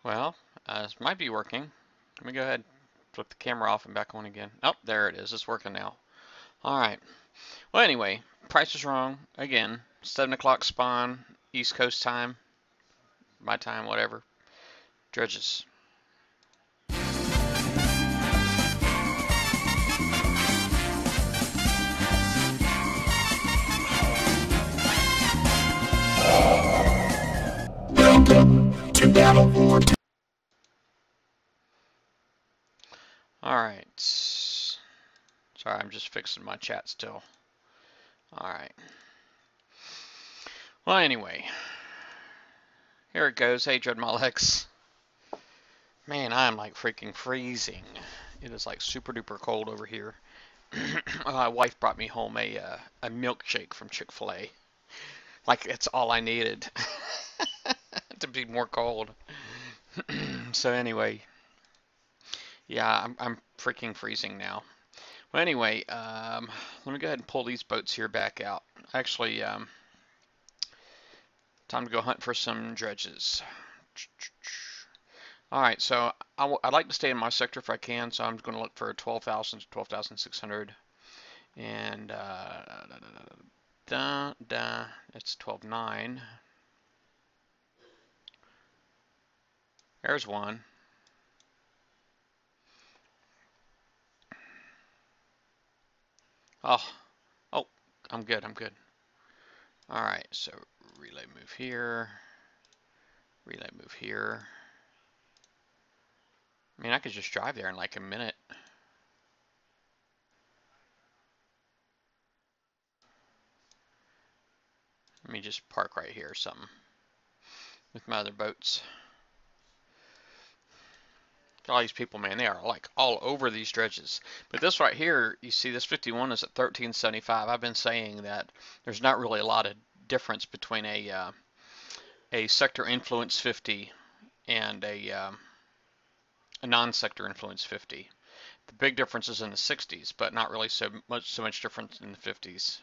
Well, this might be working. Let me go ahead and flip the camera off and back on again. Oh, there it is. It's working now. All right. Well, anyway, price is wrong. Again, 7 o'clock spawn, East Coast time, my time, whatever. Dredges. Welcome to Battle War. All right. Sorry, I'm just fixing my chat still. All right. Well, anyway, here it goes. Hey, Dreadmolex. Man, I'm like freaking freezing. It is like super duper cold over here. My wife brought me home a milkshake from Chick-fil-A. Like it's all I needed to be more cold. So anyway, yeah, I'm freaking freezing now. Well, anyway, let me go ahead and pull these boats here back out. Actually, time to go hunt for some dredges. All right, so I'd like to stay in my sector if I can, so I'm going to look for 12,000 to 12,600. And it's 12.9. There's one. Oh, oh, I'm good, I'm good. All right, so relay move here, relay move here. I mean, I could just drive there in like a minute. Let me just park right here or something with my other boats. All these people, man, they are like all over these dredges. But this right here, you see this 51 is at 1375. I've been saying that there's not really a lot of difference between a sector influence 50 and a non-sector influence 50. The big difference is in the 60s, but not really so much difference in the 50s.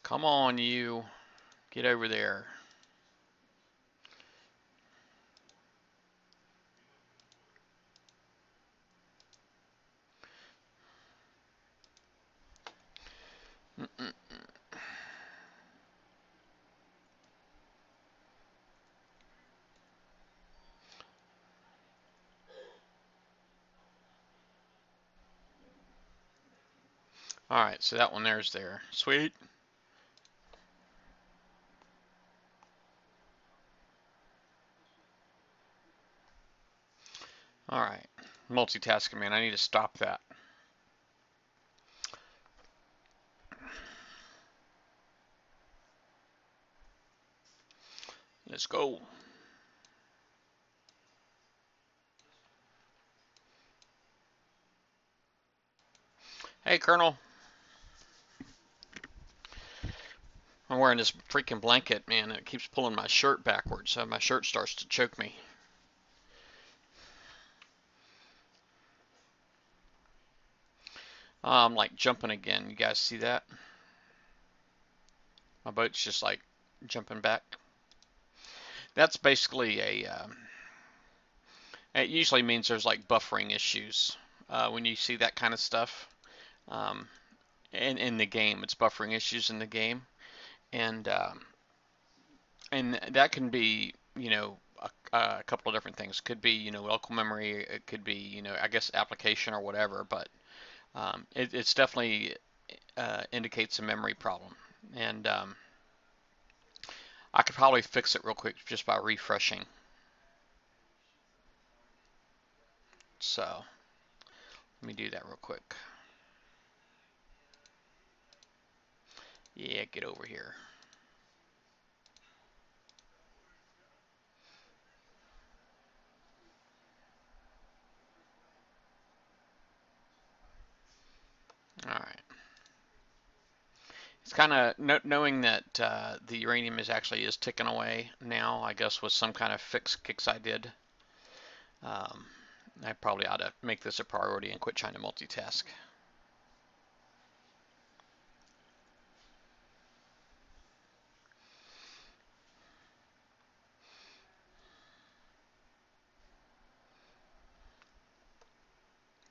Come on, you. Get over there. All right, so that one there's there. Sweet. All right. Multitasking, man. I need to stop that. Let's go. Hey, Colonel. I'm wearing this freaking blanket, man. It keeps pulling my shirt backwards, so my shirt starts to choke me. I'm like jumping again. You guys see that? My boat's just like jumping back. That's basically it usually means there's like buffering issues when you see that kind of stuff in the game. It's buffering issues in the game, and that can be, you know, a couple of different things. It could be, you know, local memory. It could be, you know, I guess application or whatever. But it's definitely indicates a memory problem, and I could probably fix it real quick just by refreshing. So let me do that real quick. Yeah, get over here. All right. It's kind of knowing that the uranium is ticking away now, I guess, with some kind of fix I did. Um, I probably ought to make this a priority and quit trying to multitask.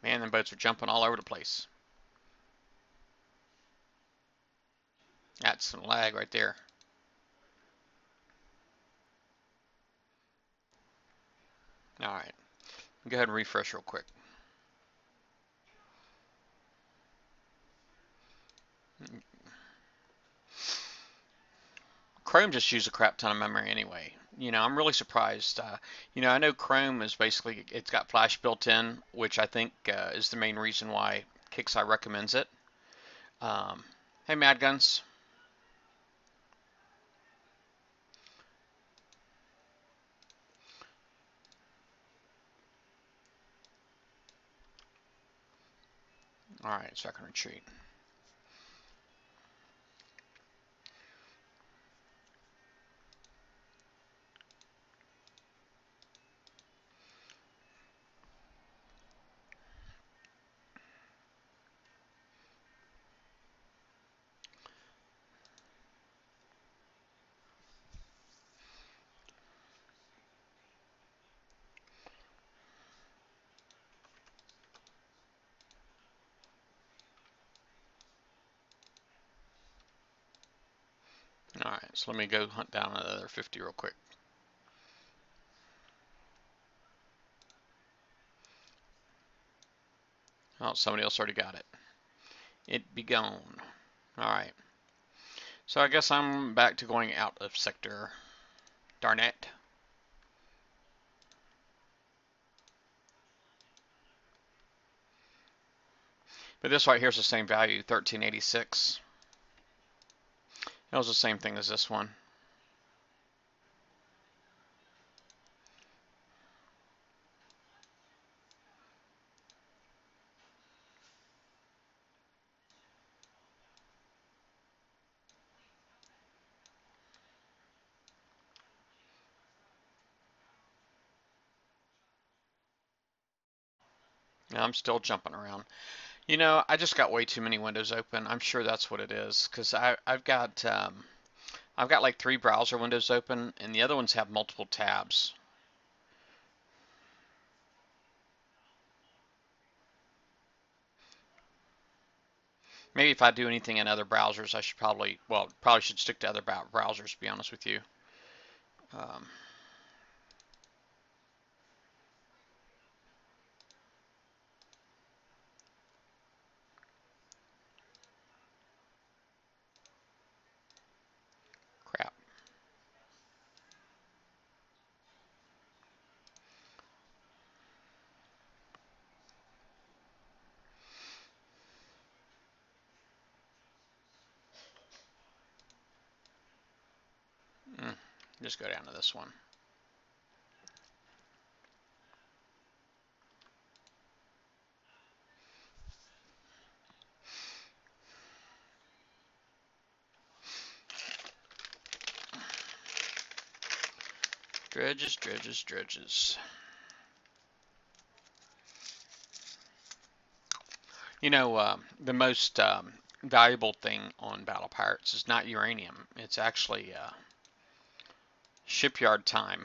Man, them boats are jumping all over the place. That's some lag right there. All right, go ahead and refresh real quick. Chrome just used a crap ton of memory anyway. I'm really surprised. I know Chrome is basically, it's got Flash built in, which I think is the main reason why Kixeye recommends it. Hey, Mad Guns. All right, so I can retreat. All right, so let me go hunt down another 50 real quick. Oh, somebody else already got it. It be gone. All right. So I guess I'm back to going out of sector. Darn it. But this right here is the same value, 1386. That was the same thing as this one. Yeah, I'm still jumping around. I just got way too many windows open. I'm sure that's what it is, because I've got like 3 browser windows open, and the other ones have multiple tabs. Maybe if I do anything in other browsers, I should probably should stick to other browsers, to be honest with you. Um, Crap. Just go down to this one. Dredges, dredges, dredges. The most valuable thing on Battle Pirates is not uranium. It's actually shipyard time.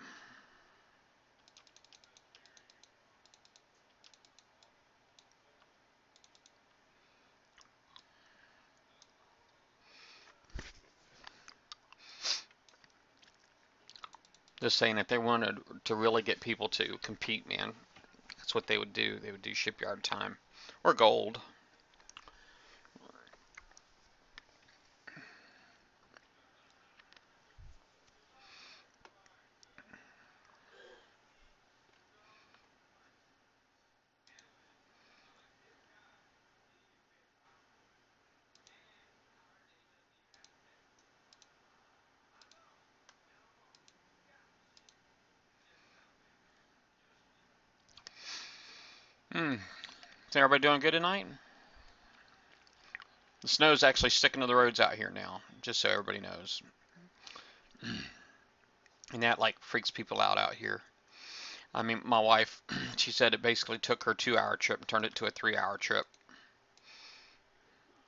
Just saying, if they wanted to really get people to compete, man, that's what they would do. They would do shipyard time or gold. Is everybody doing good tonight? The snow's actually sticking to the roads out here now, just so everybody knows. And that like freaks people out here. I mean, my wife, she said it basically took her 2 hour trip and turned it to a 3 hour trip.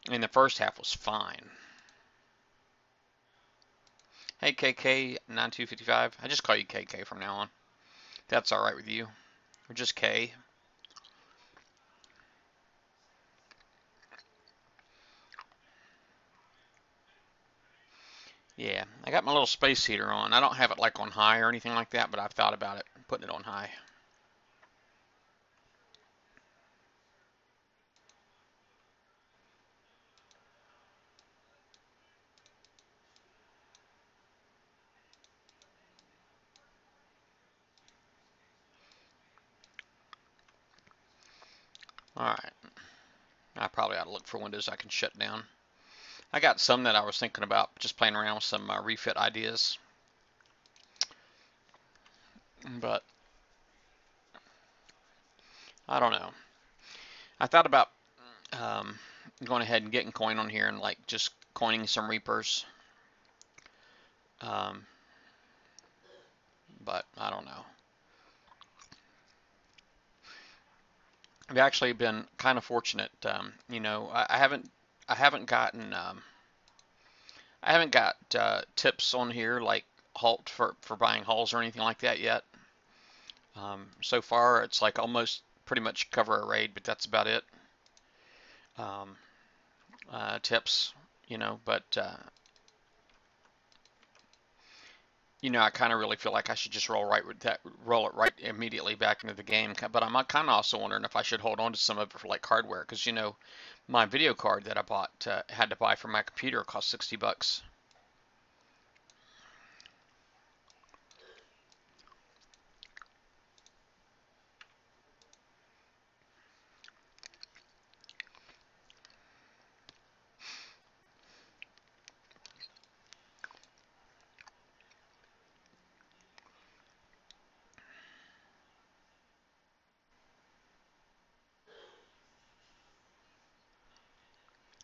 And the first half was fine. Hey, KK9255. I just call you KK from now on. That's all right with you. Or just K. Yeah, I got my little space heater on. I don't have it like on high or anything like that, but I've thought about it, putting it on high. All right. I probably ought to look for windows I can shut down. I got some that I was thinking about just playing around with some refit ideas, but I don't know. I thought about um, going ahead and getting coin on here and like just coining some Reapers, um, but I don't know. I've actually been kind of fortunate. I haven't gotten, I haven't got tips on here like halt for buying hulls or anything like that yet. So far, it's like almost pretty much cover a raid, but that's about it. Um, Tips, but I kind of really feel like I should just roll it right immediately back into the game. But I'm kind of also wondering if I should hold on to some of it for like hardware, because my video card that I bought had to buy for my computer cost $60.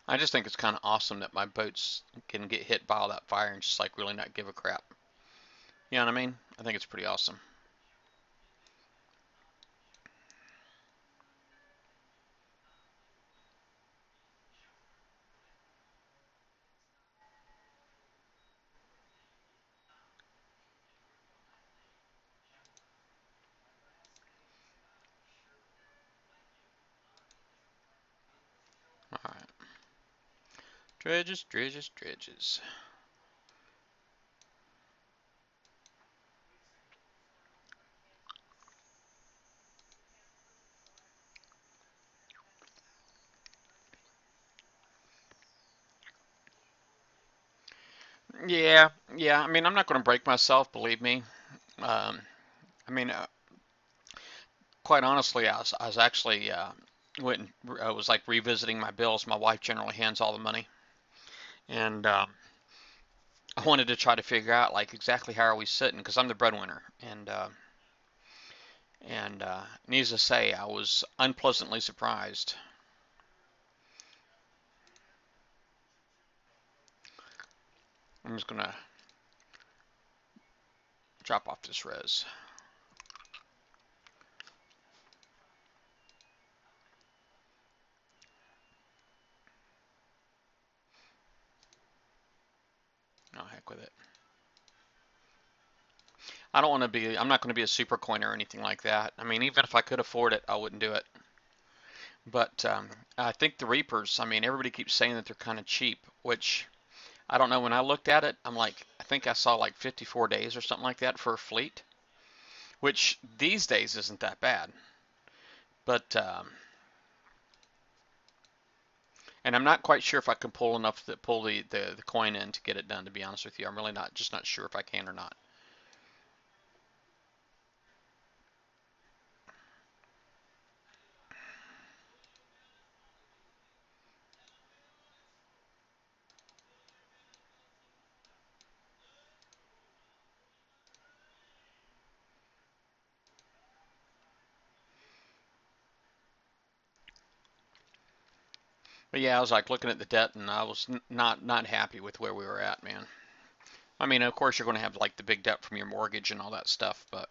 I just think it's kind of awesome that my boats can get hit by all that fire and just like really not give a crap. You know what I mean? I think it's pretty awesome. All right. Dredges, dredges, dredges. Yeah, yeah. I mean, I'm not going to break myself, believe me. Um, I mean, quite honestly, I was actually went and I was like revisiting my bills. My wife generally hands all the money, and I wanted to try to figure out like exactly how are we sitting because I'm the breadwinner, and needless to say, I was unpleasantly surprised. I'm just gonna drop off this res. Oh heck with it. I don't want to be. I'm not going to be a super coiner or anything like that. I mean, even if I could afford it, I wouldn't do it. But I think the Reapers. I mean, everybody keeps saying that they're kind of cheap, which I don't know. When I looked at it, I'm like, I think I saw like 54 days or something like that for a fleet, which these days isn't that bad. But and I'm not quite sure if I can pull enough to pull the coin in to get it done. To be honest with you, I'm really not sure if I can or not. But yeah, I was like looking at the debt, and I was not happy with where we were at, man. I mean, of course, you're going to have like the big debt from your mortgage and all that stuff, but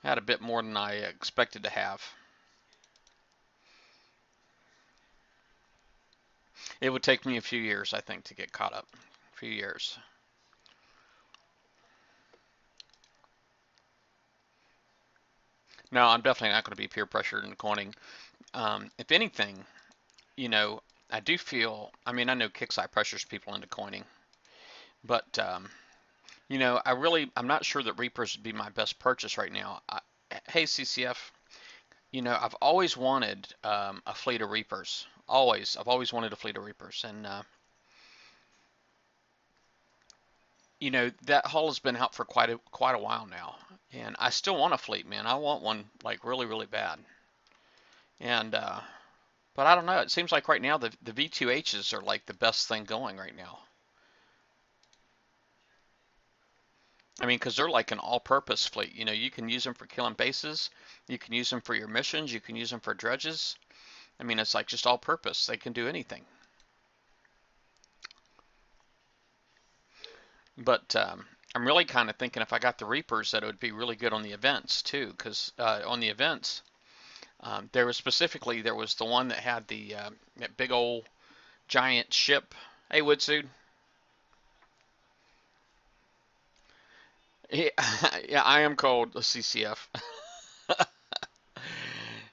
Had a bit more than I expected to have. It would take me a few years, I think, to get caught up. A few years. No, I'm definitely not going to be peer pressured into coining. If anything, you know, I do feel, I mean, I know Kickside pressures people into coining, but, you know, I'm not sure that Reapers would be my best purchase right now. Hey, CCF, you know, I've always wanted a fleet of Reapers. Always. I've always wanted a fleet of Reapers. And, you know, that hull has been out for quite a while now. And I still want a fleet, man. I want one, like, really, really bad. And, but I don't know. It seems like right now the V2Hs are like the best thing going right now. I mean, because they're like an all-purpose fleet. You know, you can use them for killing bases. You can use them for your missions. You can use them for dredges. I mean, it's like just all-purpose. They can do anything. But I'm really kind of thinking if I got the Reapers that it would be really good on the events too. Because on the events, there was the one that had that big old giant ship. Hey, Woodsude. Yeah, yeah, I am cold, CCF.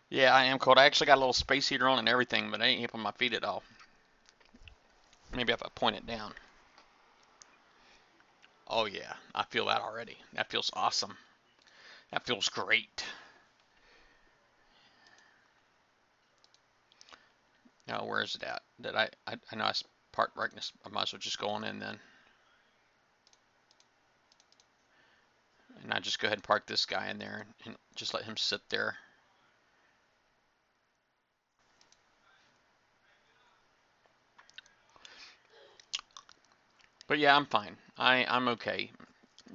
Yeah, I am cold. I actually got a little space heater on and everything, but I ain't helping my feet at all. Maybe if I point it down. Oh yeah, I feel that already. That feels awesome. That feels great. Now, where is it at? I know I parked brightness. I might as well just go on in then. And I just go ahead and park this guy in there and just let him sit there. But yeah, I'm fine. I'm okay.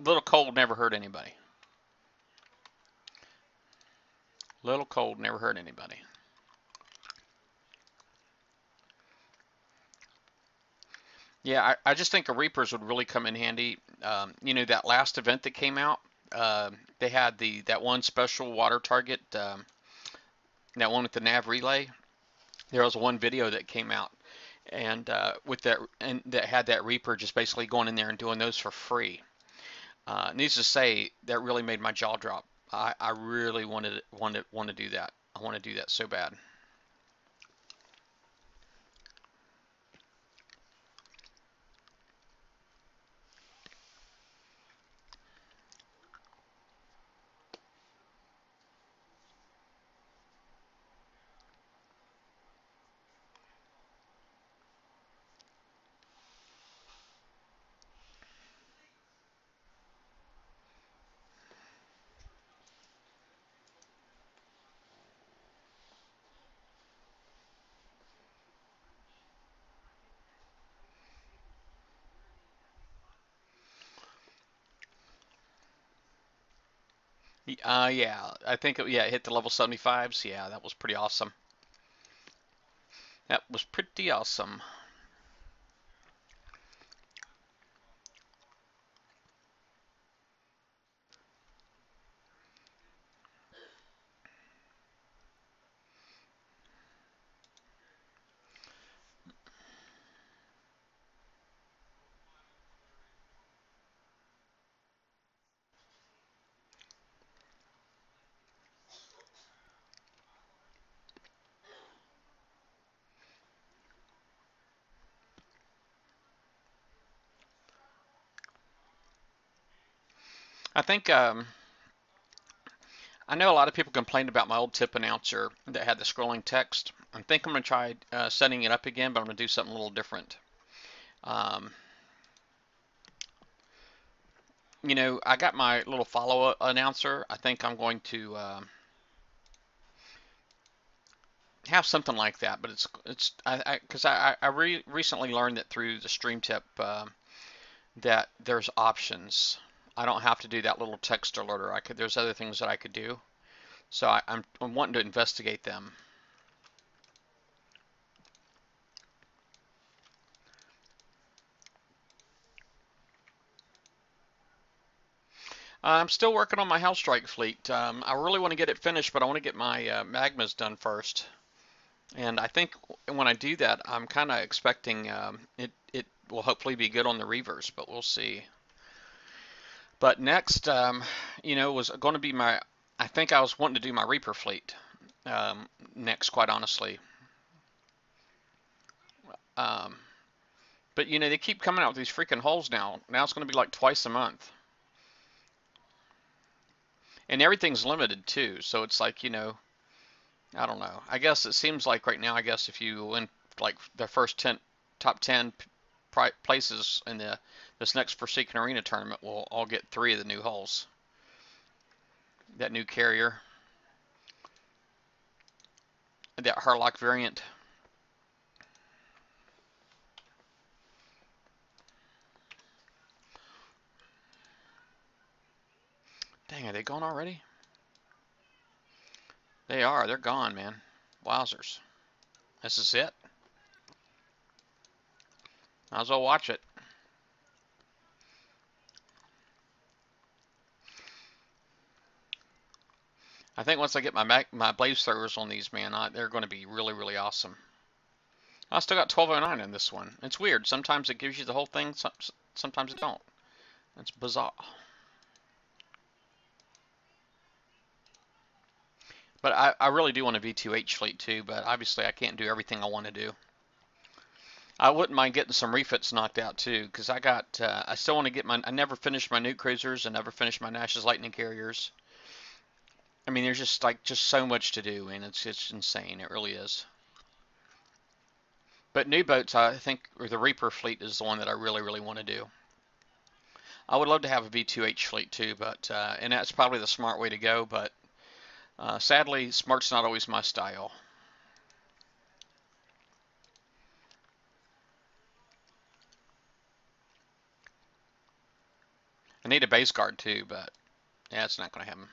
Little cold never hurt anybody. Little cold never hurt anybody. Yeah, I just think the Reapers would really come in handy. You know, that last event that came out, they had that one special water target, that one with the nav relay. There was one video that came out, and that had that Reaper just basically going in there and doing those for free. Needs to say that really made my jaw drop. I really want to do that. I want to do that so bad. Yeah, I think it hit the level 75s. Yeah, that was pretty awesome. That was pretty awesome. I think I know a lot of people complained about my old tip announcer that had the scrolling text. I think I'm going to try setting it up again, but I'm going to do something a little different. Um, you know, I got my little follow announcer. I think I'm going to have something like that, but it's because I recently learned that through the stream tip that there's options. I don't have to do that little text alerter. There's other things that I could do. So I'm wanting to investigate them. I'm still working on my Hellstrike fleet. I really want to get it finished, but I want to get my magmas done first. And I think when I do that, I'm kind of expecting it will hopefully be good on the Reavers, but we'll see. But next, was going to be my. I think I was wanting to do my Reaper fleet next, quite honestly. Um, but they keep coming out with these freaking holes now. Now it's going to be like twice a month, and everything's limited too. So it's like I don't know. I guess it seems like right now, I guess if you win like the first top 10 places in this next Forsaken Arena tournament, we'll all get 3 of the new hulls. That new carrier, that Harlock variant. Dang, are they gone already? They are. They're gone, man. Wowzers. This is it. Might as well watch it. I think once I get my blaze throwers on these, man, they're going to be really, really awesome. I still got 1209 in this one. It's weird. Sometimes it gives you the whole thing. Sometimes it don't. It's bizarre. But I really do want a V2H fleet too, but obviously I can't do everything I want to do. I wouldn't mind getting some refits knocked out too, because I still want to get I never finished my nuke cruisers, I never finished my Nash's Lightning carriers. I mean, there's just so much to do, and it's insane. It really is. But new boats, I think, or the Reaper fleet is the one that I really, really want to do. I would love to have a V2H fleet too, but and that's probably the smart way to go, but sadly, smart's not always my style. I need a base guard too, but yeah, it's not going to happen.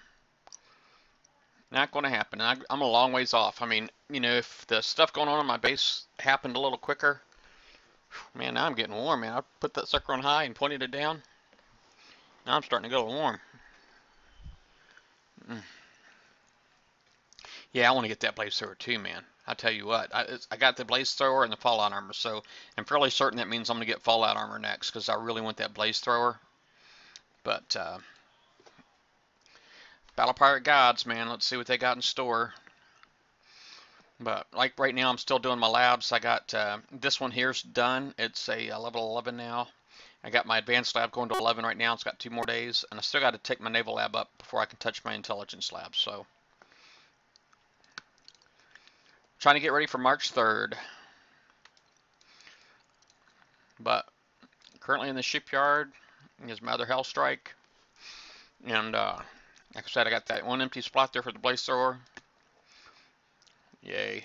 Not going to happen. I'm a long ways off. I mean, if the stuff going on in my base happened a little quicker, man, now I'm getting warm, man. I put that sucker on high and pointed it down. Now I'm starting to go warm. Mm. Yeah, I want to get that blaze thrower too, man. I tell you what, I got the blaze thrower and the fallout armor, so I'm fairly certain that means I'm going to get fallout armor next because I really want that blaze thrower. But Battle Pirate Gods, man, let's see what they got in store. But like right now, I'm still doing my labs. I got this one here's done. It's a level 11 now. I got my advanced lab going to 11 right now. It's got 2 more days, and I still got to take my naval lab up before I can touch my intelligence lab. So, trying to get ready for March 3rd. But currently in the shipyard is my other Hellstrike, and like I said, I got that one empty spot there for the blaze thrower. Yay!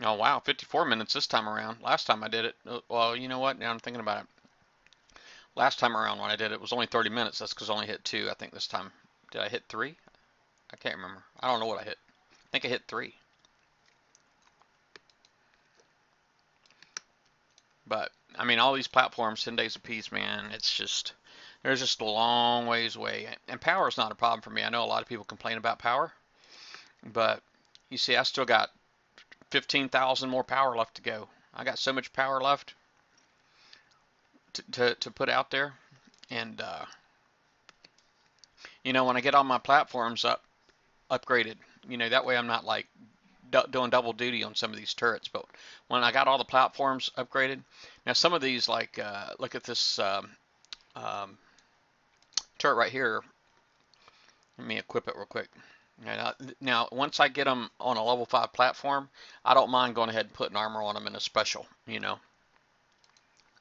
Oh wow, 54 minutes this time around. Last time I did it, well, you know what? Now I'm thinking about it. Last time around when I did it was only 30 minutes. That's because I only hit 2. I think this time, did I hit 3? I can't remember. I don't know what I hit. I think I hit 3. But I mean, all these platforms, 10 days apiece, man. It's just there's just a long ways away. And power is not a problem for me. I know a lot of people complain about power, but you see, I still got 15,000 more power left to go. I got so much power left to put out there, and when I get all my platforms upgraded, that way I'm not like doing double duty on some of these turrets. But when I got all the platforms upgraded, now some of these, like look at this um, turret right here. Let me equip it real quick. Now, once I get them on a level 5 platform, I don't mind going ahead and putting armor on them in a special. I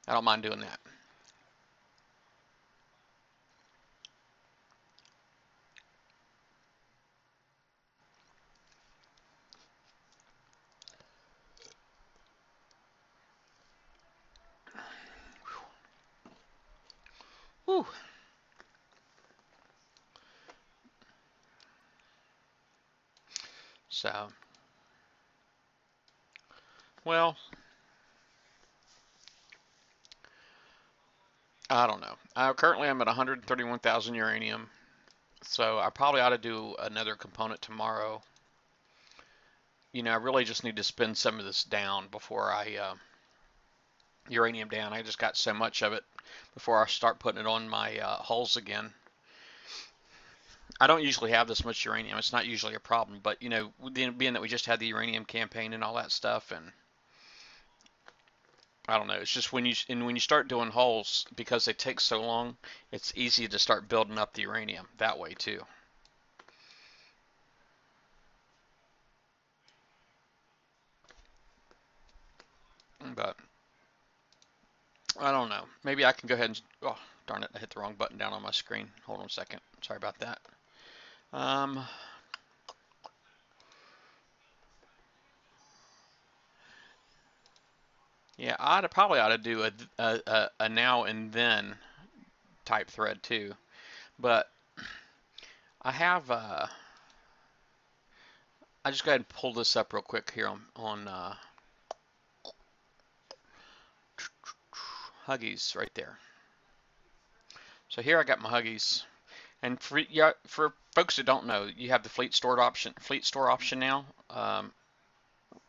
don't mind doing that. Whew. So, well, I don't know. Currently, I'm at 131,000 uranium, so I probably ought to do another component tomorrow. You know, I really just need to spin some of this down before I uranium down. I just got so much of it before I start putting it on my hulls again. I don't usually have this much uranium. It's not usually a problem, but you know, being that we just had the uranium campaign and all that stuff, and I don't know. It's just when you start doing hulls, because they take so long, it's easy to start building up the uranium that way too. But I don't know. Maybe I can go ahead and, oh, darn it, I hit the wrong button down on my screen. Hold on a second. Sorry about that. Um, yeah, probably ought to do a now and then type thread too. But I have, I just go ahead and pull this up real quick here on Huggies right there. So here I got my Huggies. And for, yeah, for folks that don't know, you have the fleet store option now,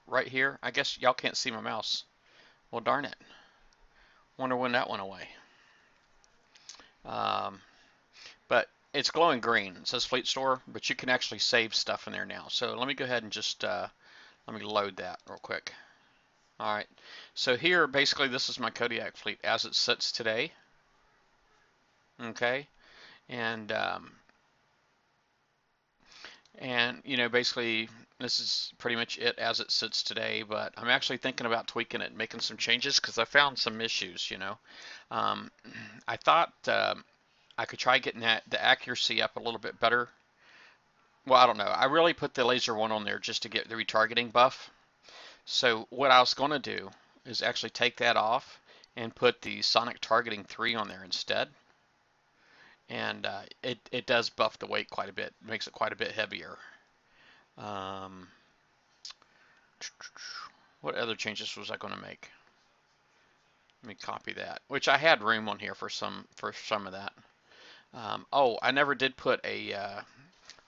right here. I guess y'all can't see my mouse. Well, darn it. Wonder when that went away. Um, but it's glowing green. It says fleet store, but you can actually save stuff in there now. So let me go ahead and just let me load that real quick. All right. So here, basically, this is my Kodiak fleet as it sits today. Okay. And you know, basically this is pretty much it as it sits today, but I'm actually thinking about tweaking it, making some changes because I found some issues, you know. um, I thought I could try getting the accuracy up a little bit better. Well, I don't know, I really put the laser one on there just to get the retargeting buff. So what I was going to do is actually take that off and put the sonic targeting 3 on there instead, and it does buff the weight quite a bit, makes it quite a bit heavier. um, What other changes was I going to make? Let me copy that. Which I had room on here for some of that. Oh, I never did put a.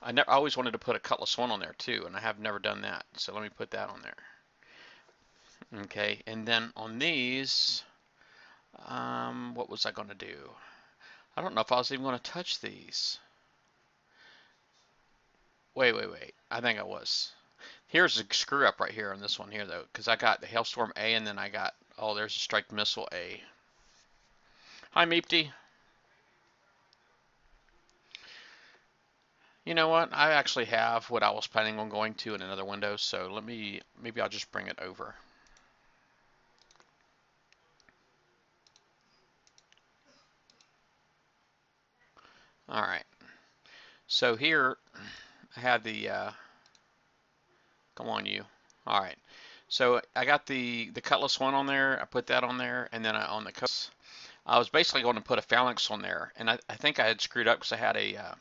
I always wanted to put a Cutlass One on there too, and I have never done that. So let me put that on there. Okay, and then on these, what was I going to do? I don't know if I was even going to touch these. Wait. I think I was. Here's a screw up right here on this one here though, because I got the Hailstorm A and then I got, oh, there's a Strike Missile A. Hi, Meepty. You know what? I actually have what I was planning on going to in another window, so maybe I'll just bring it over. All right. So here I have the, come on you. All right. So I got the Cutlass One on there. I put that on there, and then on the Cutlass, I was basically going to put a Phalanx on there, and I think I had screwed up because I had a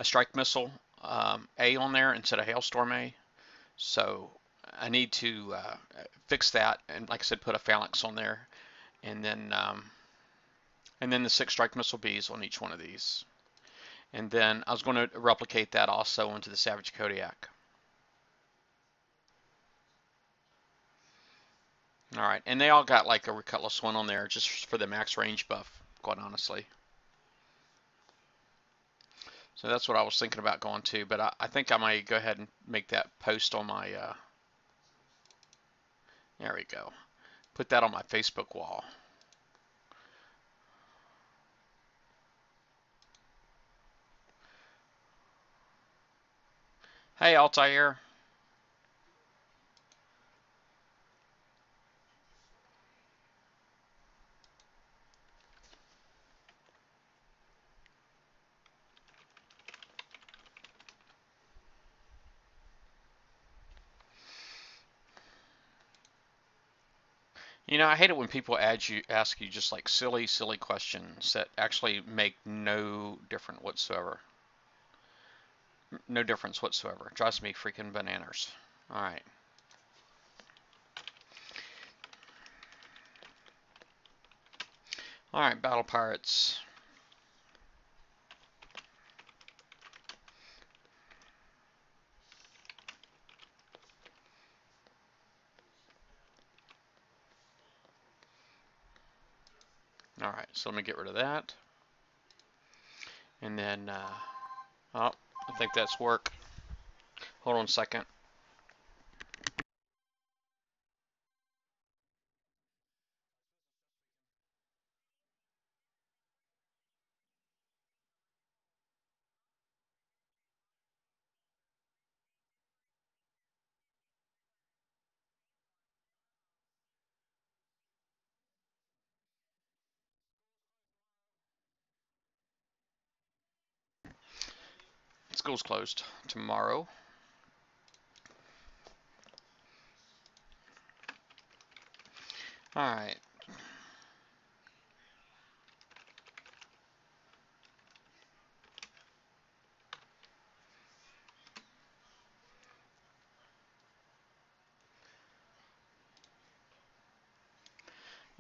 Strike Missile A on there instead of Hailstorm A. So I need to fix that, and like I said, put a Phalanx on there, and then the 6 Strike Missile Bs on each one of these. And then I was going to replicate that also into the Savage Kodiak. All right, and they all got like a Cutlass One on there just for the max range buff, quite honestly. So that's what I was thinking about going to, but I think I might go ahead and make that post on my, there we go. Put that on my Facebook wall. Hey, Altair. You know, I hate it when people ask you just like silly questions that actually make no difference whatsoever. No difference whatsoever. It drives me freaking bananas. All right. Alright, Battle Pirates. Alright, so let me get rid of that. And then, oh, I think that's work. Hold on a second. School's closed tomorrow. Alright.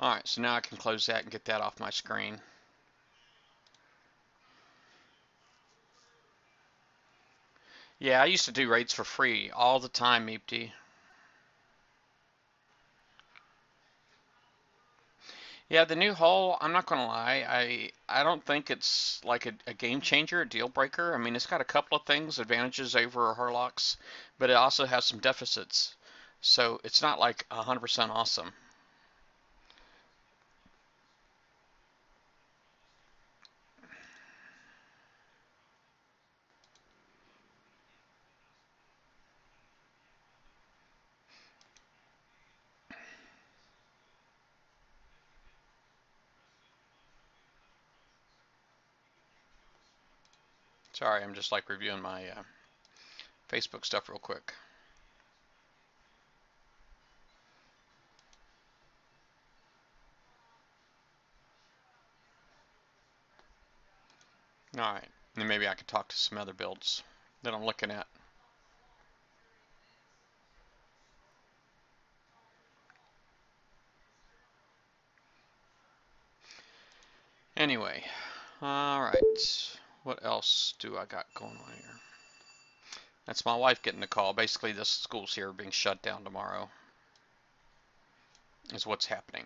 Alright, so now I can close that and get that off my screen. Yeah, I used to do raids for free all the time, Meepty. Yeah, the new hull, I'm not gonna lie, I don't think it's like a game changer, a deal breaker. I mean, it's got a couple of things, advantages over Harlock's, but it also has some deficits. So it's not like 100% awesome. Sorry, I'm just like reviewing my Facebook stuff real quick. Alright, and maybe I could talk to some other builds that I'm looking at. Anyway, alright, what else do I got going on here? That's my wife getting the call. Basically, this school's here being shut down tomorrow, is what's happening.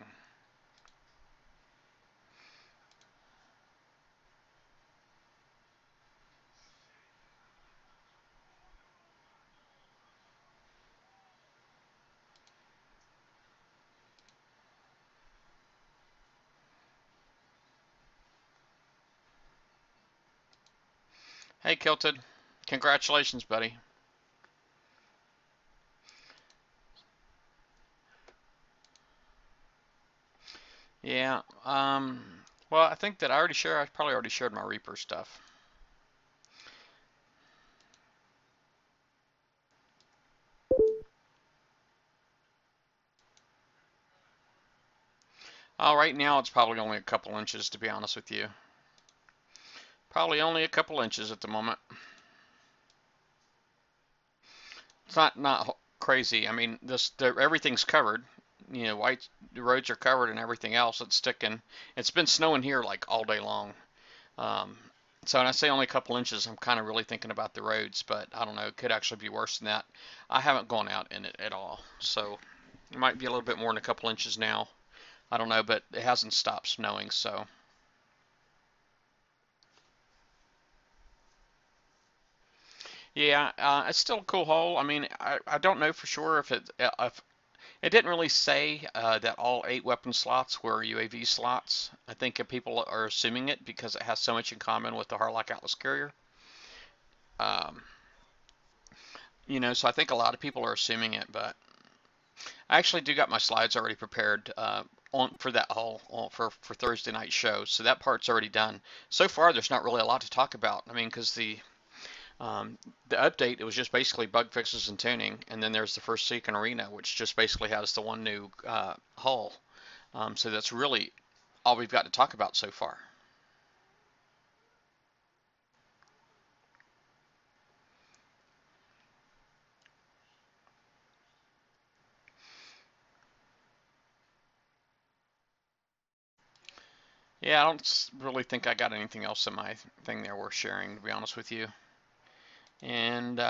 Hey, Kilted. Congratulations, buddy. Yeah, well, I think that I probably already shared my Reaper stuff. Right now it's probably only a couple inches, to be honest with you. Probably only a couple inches at the moment. It's not crazy. I mean, everything's covered. You know, the roads are covered and everything else. It's sticking. It's been snowing here like all day long. Um, so when I say only a couple inches, I'm kind of really thinking about the roads, but I don't know. It could actually be worse than that. I haven't gone out in it at all, so it might be a little bit more than a couple inches now. I don't know, but it hasn't stopped snowing, so. Yeah, it's still a cool hole. I mean, I don't know for sure if it didn't really say that all 8 weapon slots were UAV slots. I think people are assuming it because it has so much in common with the Harlock Atlas carrier. Um, so I think a lot of people are assuming it, but I actually do got my slides already prepared on for that whole for Thursday night show, so that part's already done. So far, there's not really a lot to talk about. I mean, because the update, it was just basically bug fixes and tuning, and then there's the first Seek and Arena, which just basically has the one new hull. So that's really all we've got to talk about so far. Yeah, I don't really think I got anything else in my thing there worth sharing, to be honest with you. And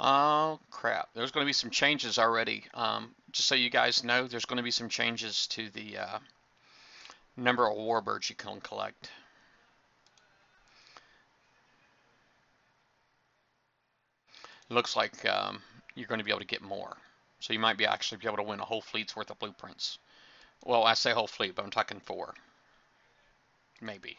oh crap, there's going to be some changes already. Just so you guys know, there's going to be some changes to the number of warbirds you can collect. It looks like you're going to be able to get more. So you might be actually be able to win a whole fleet's worth of blueprints. Well, I say whole fleet, but I'm talking 4, maybe.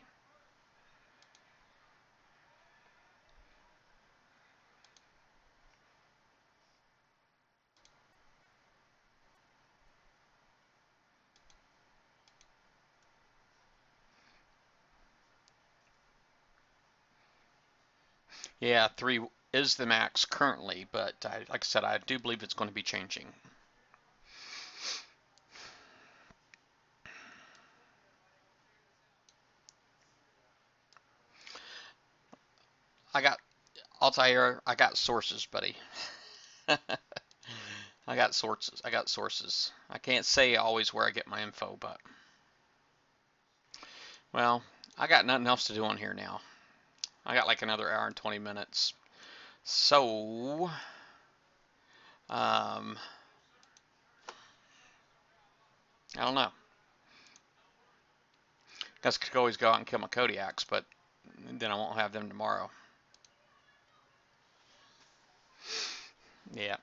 Yeah, 3 is the max currently, but like I said, I do believe it's going to be changing. I got Altair, I got sources, buddy. I got sources. I got sources. I can't say always where I get my info, but well, I got nothing else to do on here now. I got like another hour and 20 minutes. So, I don't know. Guess I could always go out and kill my Kodiaks, but then I won't have them tomorrow. Yeah.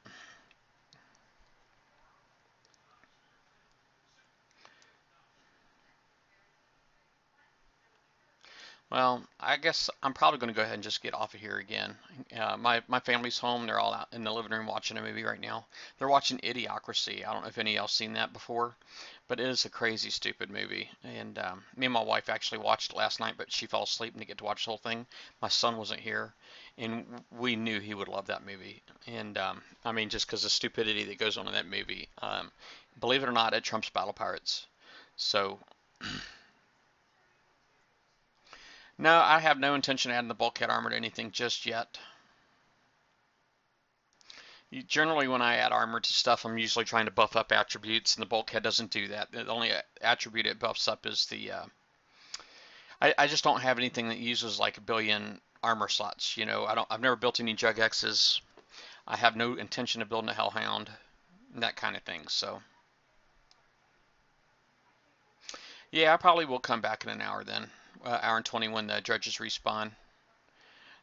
Well, I guess I'm probably going to go ahead and just get off of here again. My family's home. They're all out in the living room watching a movie right now. They're watching Idiocracy. I don't know if any of y'all seen that before, but it is a crazy, stupid movie. And me and my wife actually watched it last night, but she fell asleep and didn't get to watch the whole thing. My son wasn't here, and we knew he would love that movie. And I mean, just because the stupidity that goes on in that movie. Believe it or not, it trumps Battle Pirates. So no, I have no intention of adding the bulkhead armor to anything just yet. Generally, when I add armor to stuff, I'm usually trying to buff up attributes, and the bulkhead doesn't do that. The only attribute it buffs up is the. I just don't have anything that uses like a billion armor slots. You know, I've never built any Jug X's. I have no intention of building a Hellhound, and that kind of thing. So, yeah, I probably will come back in an hour then, hour and 20 when the dredges respawn.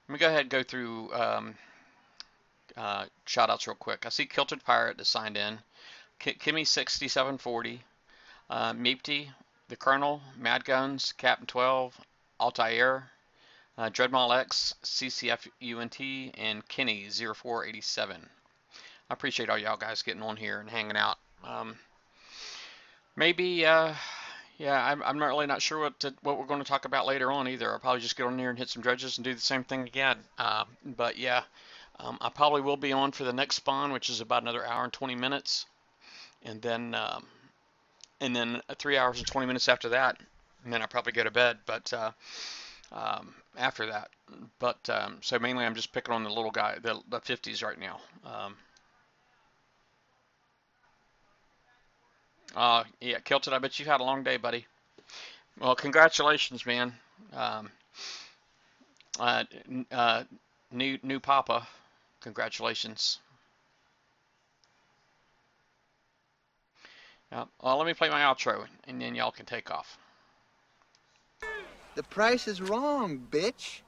Let me go ahead and go through shout outs real quick. I see Kilted Pirate is signed in. Kimmy6740, Meepty, The Colonel, Mad Guns, Captain 12, Altair, Dreadmall X, CCFUNT, and Kenny0487. I appreciate all y'all guys getting on here and hanging out. Maybe, yeah, I'm not really not sure what we're going to talk about later on either. I'll probably just get on here and hit some dredges and do the same thing again. But yeah, I probably will be on for the next spawn, which is about another hour and 20 minutes, and then 3 hours and 20 minutes after that, and then I'll probably go to bed. But after that, but so mainly I'm just picking on the little guy, the 50s right now. Yeah, Kilton, I bet you've had a long day, buddy. Well, congratulations, man. Um, uh, uh, new Papa. Congratulations. Well, let me play my outro, and then y'all can take off. The price is wrong, bitch.